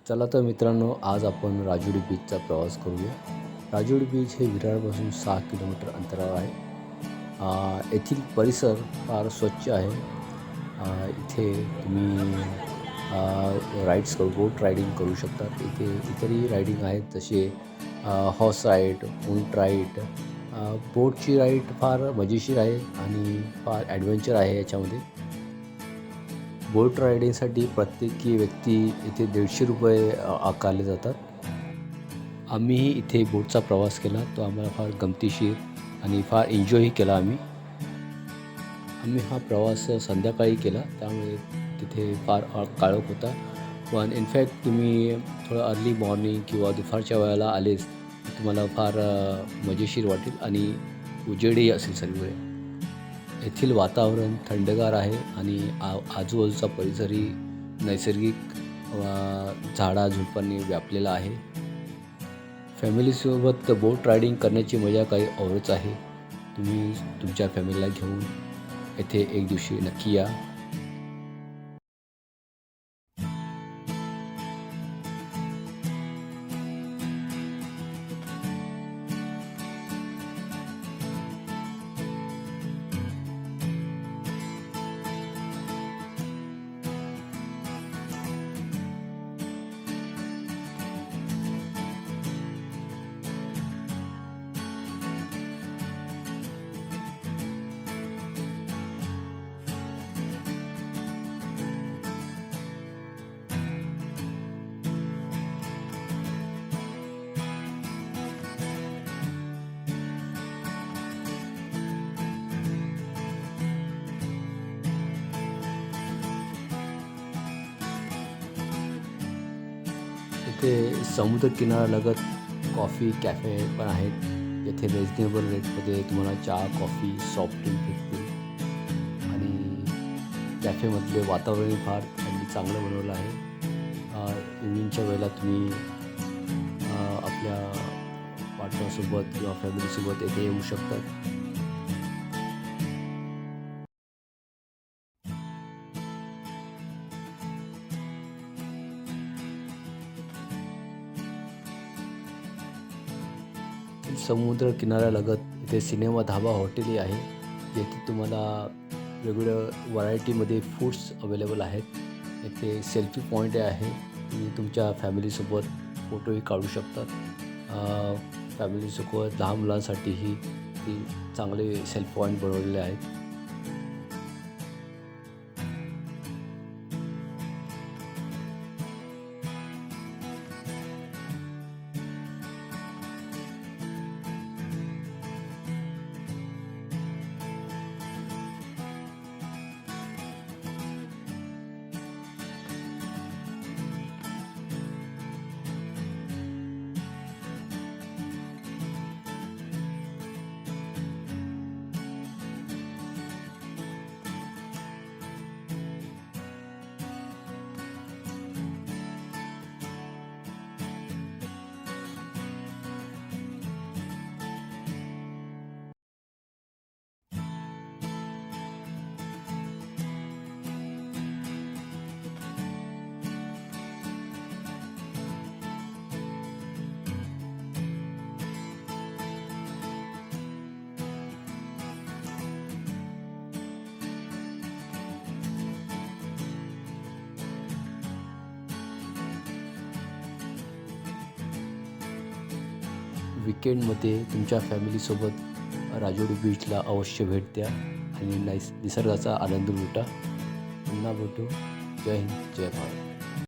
चला तर मित्रांनो, आज आपण राजुरी बीचचा प्रवास करूया. राजुरी बीच हे विरारपासून 6 किलोमीटर अंतरावर आहे. येथील परिसर फार स्वच्छ आहे. इथे तुम्ही बोट रायडिंग करू शकतात. इथे इतरही रायडिंग आहेत, जसे हॉर्स राईड, ऊंट राईड. बोटची राईड फार मजेशीर आहे आणि फार ॲडव्हेंचर आहे याच्यामध्ये. बोट रायडिंगसाठी प्रत्येकी व्यक्ती इथे ₹150 आकारले जातात. आम्हीही इथे बोटचा प्रवास केला. तो आम्हाला फार गमतीशीर आणि फार एन्जॉयही केला आम्ही. हा प्रवास संध्याकाळी केला, त्यामुळे तिथे फार काळोख होता. पण इनफॅक्ट तुम्ही थोडं अर्ली मॉर्निंग किंवा दुपारच्या वेळेला आलेच, तुम्हाला फार मजेशीर वाटेल आणि उजेडही असेल सर्वकडे. येथील वातावरण थंडगार आहे आणि आजूबाजूचा परिसरही नैसर्गिक झाडाझुडपांनी व्यापलेला आहे. फॅमिलीसोबत बोट रायडिंग करण्याची मजा काही औरच आहे. तुम्ही तुमच्या फॅमिलीला घेऊन येथे एक दिवशी नक्की या. इथे समुद्रकिनाऱ्यालगत कॉफी कॅफे पण आहेत. येथे रिजनेबल रेटमध्ये तुम्हाला चहा, कॉफी, सॉफ्ट ड्रिंक भेटतील आणि कॅफेमधले वातावरणही फार त्यांनी चांगलं बनवलं आहे. इव्हनिंगच्या वेळेला तुम्ही आपल्या पार्टनरसोबत किंवा फॅमिलीसोबत येथे येऊ शकतात. समुद्र किनाऱ्यालगत इथे सिनेमा धाबा हॉटेलही आहे, जेथे तुम्हाला वेगवेगळ्या व्हरायटीमध्ये फूड्स अवेलेबल आहेत. इथे सेल्फी पॉईंटही आहे. तुम्ही तुमच्या फॅमिलीसोबत फोटोही काढू शकतात. फॅमिलीसोबत लहान मुलांसाठीही चांगले सेल्फी पॉईंट बनवलेले आहेत. विकेंडमध्ये तुमच्या फॅमिलीसोबत राजुरी बीचला अवश्य भेट द्या आणि निसर्गाचा आनंद लुटा. पुन्हा भेटू. जय हिंद, जय भारत.